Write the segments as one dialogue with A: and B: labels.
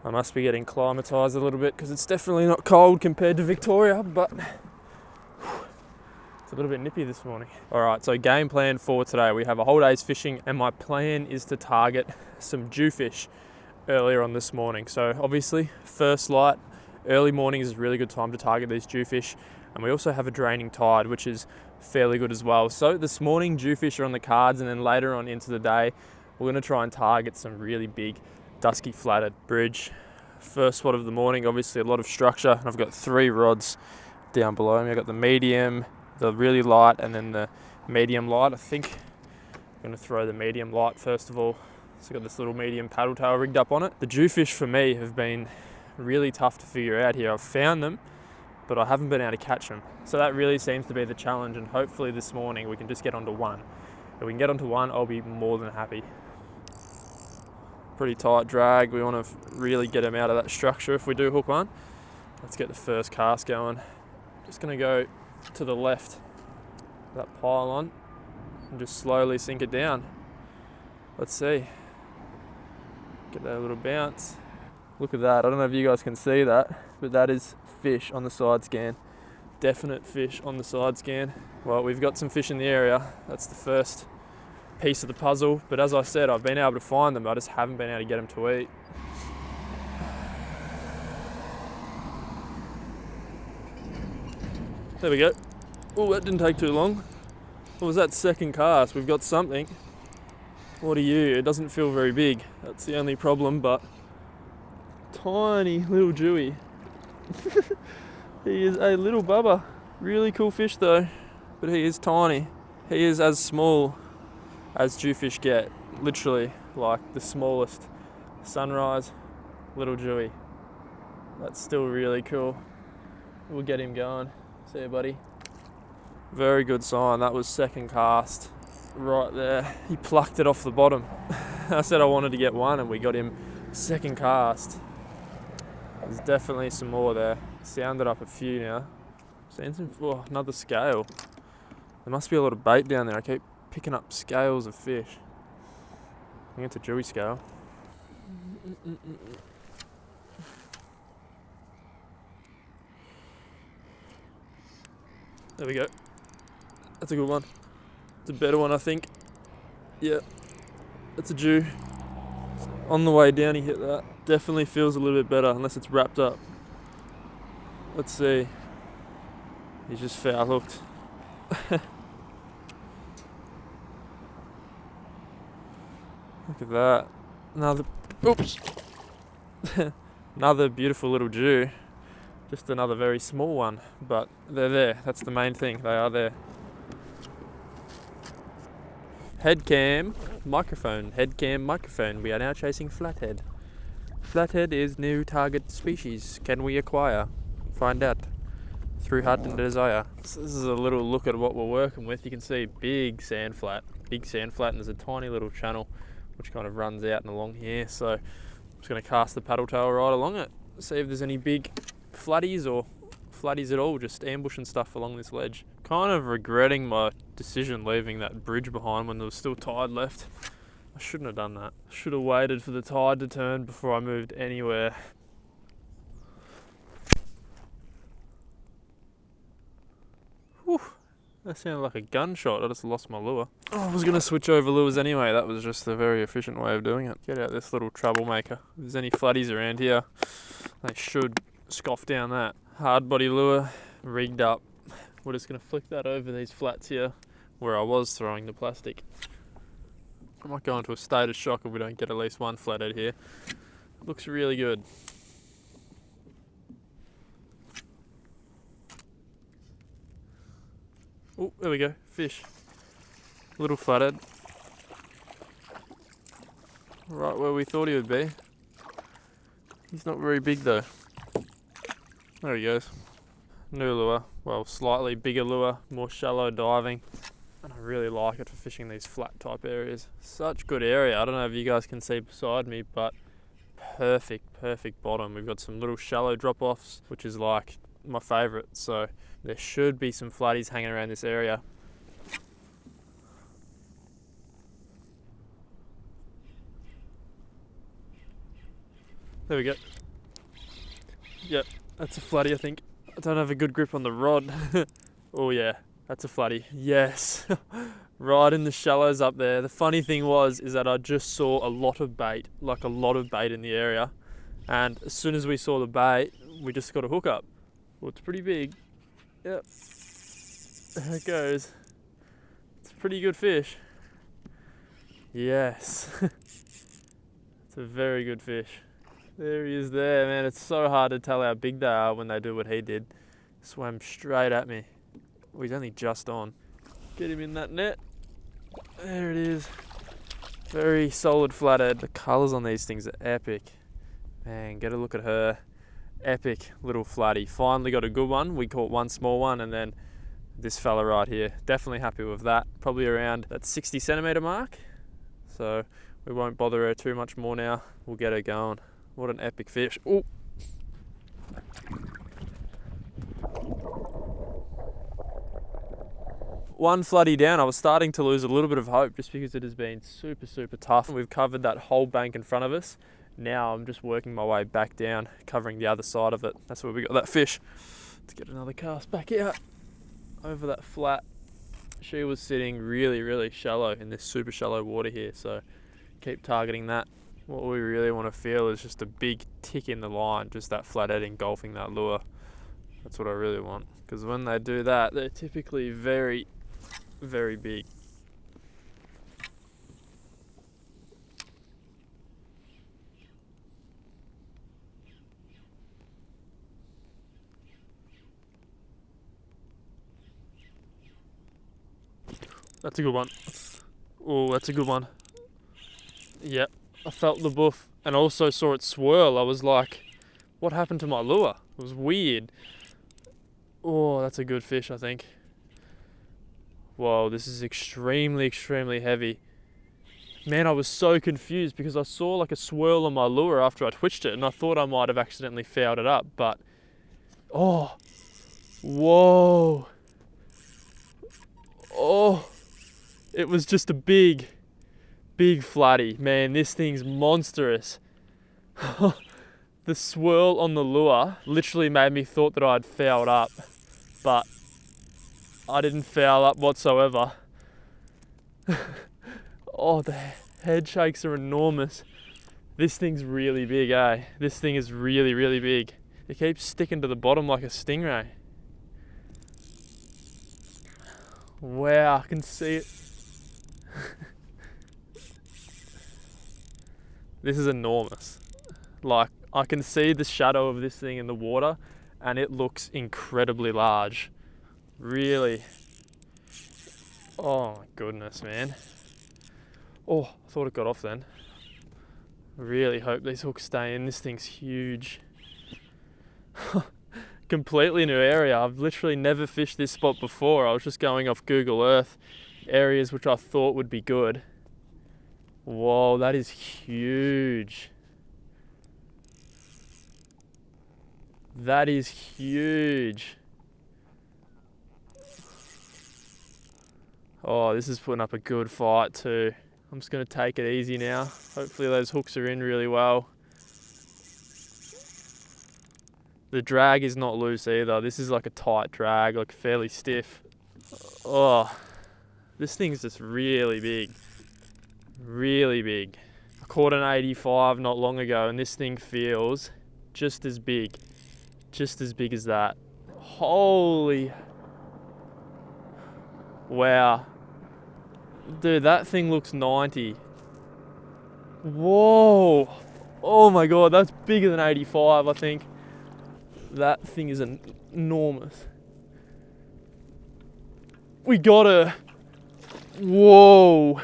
A: I must be getting climatised a little bit because it's definitely not cold compared to Victoria, but it's a little bit nippy this morning. All right, so game plan for today. We have a whole day's fishing and my plan is to target some jewfish earlier on this morning. So obviously, first light, early morning is a really good time to target these jewfish. And we also have a draining tide, which is fairly good as well. So this morning, jewfish are on the cards, and then later on into the day, we're gonna try and target some really big dusky flathead bridge. First spot of the morning, obviously a lot of structure. And I've got 3 rods down below me. I've got the medium, the really light, and then the medium light. I think I'm gonna throw the medium light first of all. So I've got this little medium paddle tail rigged up on it. The jewfish for me have been really tough to figure out here. I've found them, but I haven't been able to catch them. So that really seems to be the challenge, and hopefully this morning we can just get onto one. If we can get onto one, I'll be more than happy. Pretty tight drag. We want to really get them out of that structure if we do hook one. Let's get the first cast going. Just gonna go to the left, that pylon, and just slowly sink it down. Let's see. Get that little bounce. Look at that. I don't know if you guys can see that, but that is fish on the side scan. Definite fish on the side scan. Well, we've got some fish in the area. That's the first piece of the puzzle, but as I said, I've been able to find them. I just haven't been able to get them to eat. There we go. Oh, that didn't take too long. What was that second cast? We've got something. What are you? It doesn't feel very big. That's the only problem, but tiny little Jewy. He is a little bubba. Really cool fish though, but he is tiny. He is as small as jewfish get, literally like the smallest. Sunrise, little Jewy. That's still really cool. We'll get him going. See you, buddy. Very good sign. That was second cast right there. He plucked it off the bottom. I said I wanted to get one and we got him second cast. There's definitely some more there. Sounded up a few now. Seen some, oh, another scale. There must be a lot of bait down there. I keep picking up scales of fish. I think it's a Jewy scale. There we go. That's a good one. It's a better one, I think. Yeah, that's a Jew. On the way down, he hit that. Definitely feels a little bit better, unless it's wrapped up. Let's see. He's just foul hooked. Look at that. Another, oops. Another beautiful little Jew. Just another very small one, but they're there. That's the main thing. They are there. Head cam, microphone. Head cam, microphone. We are now chasing flathead. Flathead is new target species. Can we acquire? Find out through heart and desire. So this is a little look at what we're working with. You can see big sand flat, and there's a tiny little channel which kind of runs out and along here. So I'm just going to cast the paddle tail right along it, see if there's any big flatties or flatties at all, just ambushing stuff along this ledge. Kind of regretting my decision leaving that bridge behind when there was still tide left. I shouldn't have done that. Should have waited for the tide to turn before I moved anywhere. Whew, that sounded like a gunshot. I just lost my lure. Oh, I was going to switch over lures anyway. That was just a very efficient way of doing it. Get out this little troublemaker. If there's any flatties around here, they should scoff down that. Hard body lure, rigged up. We're just going to flick that over these flats here where I was throwing the plastic. I might go into a state of shock if we don't get at least one flathead here. Looks really good. Oh, there we go, fish. Little flathead. Right where we thought he would be. He's not very big though. There he goes. New lure, well, slightly bigger lure, more shallow diving. And I really like it for fishing these flat type areas. Such good area. I don't know if you guys can see beside me, but perfect bottom. We've got some little shallow drop offs, which is like my favourite. So there should be some flatties hanging around this area. There we go. Yep, that's a flatty, I think. I don't have a good grip on the rod. Oh yeah, that's a flatty. Yes, right in the shallows up there. The funny thing is that I just saw a lot of bait, like a lot of bait in the area. And as soon as we saw the bait, we just got a hook up. Well, it's pretty big. Yep, there it goes. It's a pretty good fish. Yes, it's a very good fish. There he is there, man. It's so hard to tell how big they are when they do what he did. Swam straight at me. Well, he's only just on. Get him in that net. There it is. Very solid flathead. The colours on these things are epic. Man, get a look at her. Epic little flatty. Finally got a good one. We caught one small one and then this fella right here. Definitely happy with that. Probably around that 60 centimetre mark. So we won't bother her too much more now. We'll get her going. What an epic fish. Oh. One flatty down. I was starting to lose a little bit of hope just because it has been super, super tough. We've covered that whole bank in front of us. Now I'm just working my way back down, covering the other side of it. That's where we got that fish. Let's get another cast back out over that flat. She was sitting really, really shallow in this super shallow water here. So keep targeting that. What we really want to feel is just a big tick in the line, just that flathead engulfing that lure. That's what I really want. Because when they do that, they're typically very, very big. That's a good one. Oh, that's a good one. Yep, I felt the boof and also saw it swirl. I was like, what happened to my lure? It was weird. Oh, that's a good fish, I think. Whoa, this is extremely, extremely heavy. Man, I was so confused because I saw like a swirl on my lure after I twitched it and I thought I might have accidentally fouled it up, but oh, whoa. Oh, it was just a big, big flatty. Man, this thing's monstrous. The swirl on the lure literally made me thought that I'd fouled up, but I didn't foul up whatsoever. Oh, the head shakes are enormous. This thing's really big, eh? This thing is really, really big. It keeps sticking to the bottom like a stingray. Wow, I can see it. This is enormous. Like, I can see the shadow of this thing in the water and it looks incredibly large. Really. Oh my goodness, man. Oh, I thought it got off then. I really hope these hooks stay in. This thing's huge. Completely new area. I've literally never fished this spot before. I was just going off Google Earth, areas which I thought would be good. Whoa, that is huge. That is huge. Oh, this is putting up a good fight too. I'm just going to take it easy now. Hopefully those hooks are in really well. The drag is not loose either. This is like a tight drag, like fairly stiff. Oh, this thing's just really big. Really big. I caught an 85 not long ago and this thing feels just as big. Just as big as that. Holy. Wow. Dude, that thing looks 90. Whoa. Oh my God, that's bigger than 85, I think. That thing is enormous. We got her. Whoa.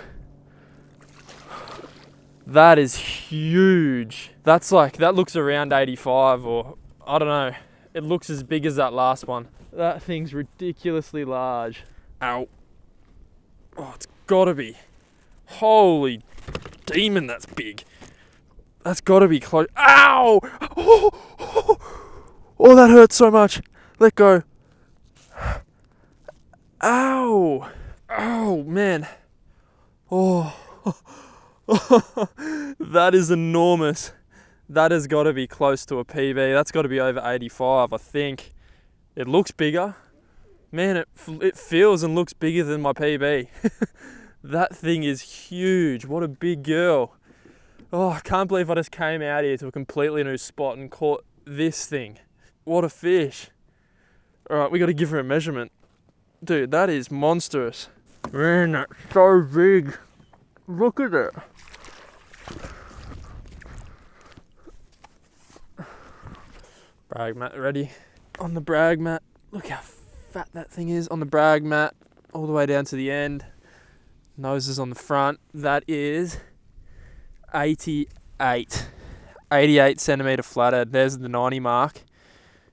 A: That is huge. That's like, that looks around 85 or I don't know. It looks as big as that last one. That thing's ridiculously large. Ow. Oh, it's gotta be. Holy demon, that's big. That's gotta be close. Ow! Oh, oh, oh, that hurts so much. Let go. Ow! Oh, man. Oh. That is enormous. That has got to be close to a PB. That's got to be over 85, I think. It looks bigger. Man, it feels and looks bigger than my PB. That thing is huge. What a big girl. Oh, I can't believe I just came out here to a completely new spot and caught this thing. What a fish. All right, we got to give her a measurement. Dude, that is monstrous. Man, that's so big. Look at it. Brag mat ready. On the brag mat. Look how fat that thing is on the brag mat. All the way down to the end. Nose is on the front. That is 88 centimetre flathead. There's the 90 mark.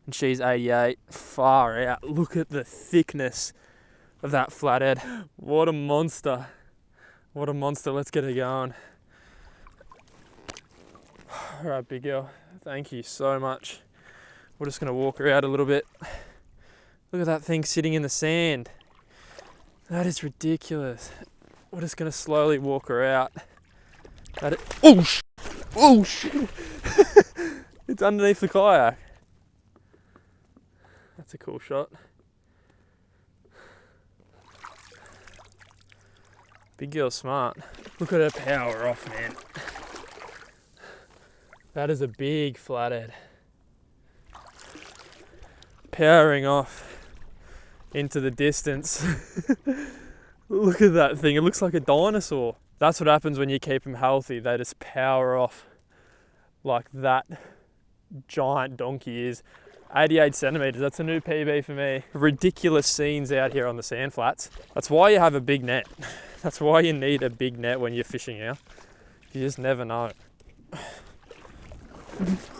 A: And she's 88. Far out. Look at the thickness of that flathead. What a monster. What a monster. Let's get her going. All right, big girl. Thank you so much. We're just going to walk her out a little bit. Look at that thing sitting in the sand. That is ridiculous. We're just going to slowly walk her out. Oh, shit. It's underneath the kayak. That's a cool shot. Big girl's smart. Look at her power off, man. That is a big flathead. Powering off into the distance. Look at that thing. It looks like a dinosaur. That's what happens when you keep them healthy. They just power off like that giant donkey is. 88 centimetres, that's a new PB for me. Ridiculous scenes out here on the sand flats. That's why you have a big net. That's why you need a big net when you're fishing here. You just never know.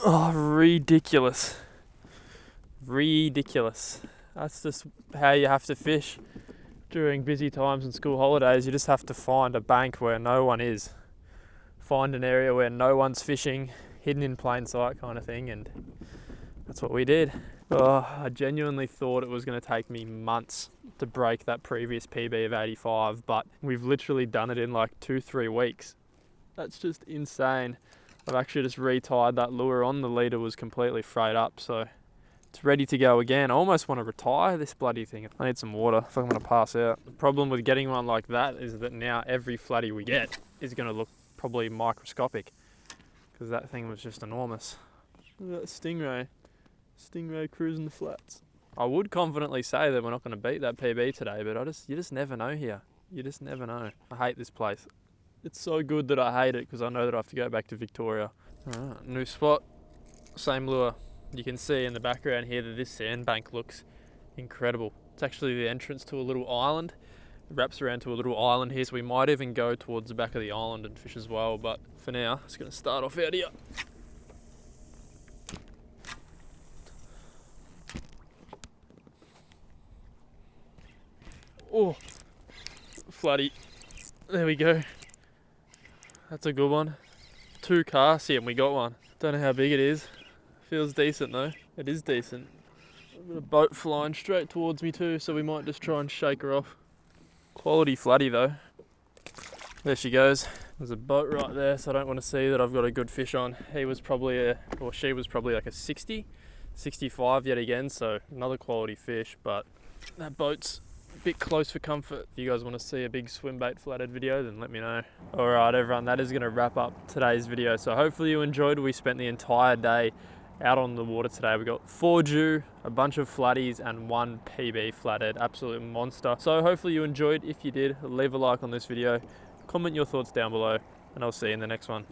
A: Oh, ridiculous. Ridiculous. That's just how you have to fish during busy times and school holidays. You just have to find a bank where no one is. Find an area where no one's fishing, hidden in plain sight kind of thing, and that's what we did. Oh, I genuinely thought it was going to take me months to break that previous PB of 85, but we've literally done it in like 2-3 weeks. That's just insane. I've actually just retied that lure on. The leader was completely frayed up, so it's ready to go again. I almost want to retire this bloody thing. I need some water if I'm going to pass out. The problem with getting one like that is that now every flatty we get is going to look probably microscopic, because that thing was just enormous. Look at that stingray. Stingray cruising the flats. I would confidently say that we're not going to beat that PB today, but you just never know here. You just never know. I hate this place. It's so good that I hate it because I know that I have to go back to Victoria. Alright, new spot, same lure. You can see in the background here that this sandbank looks incredible. It's actually the entrance to a little island. It wraps around to a little island here, so we might even go towards the back of the island and fish as well, but for now, it's going to start off out here. Oh, flatty. There we go. That's a good one. 2 casts here and we got one. Don't know how big it is. Feels decent though. It is decent. I've got a boat flying straight towards me too, so we might just try and shake her off. Quality flatty though. There she goes. There's a boat right there, so I don't want to see that I've got a good fish on. She was probably like a 60, 65 yet again, so another quality fish, but that boat's a bit close for comfort. If you guys want to see a big swim bait flathead video, then let me know. Alright everyone, that is going to wrap up today's video. So hopefully you enjoyed. We spent the entire day out on the water today. We got 4 jew, a bunch of flatties and 1 PB flathead. Absolute monster. So hopefully you enjoyed. If you did, leave a like on this video, comment your thoughts down below, and I'll see you in the next one.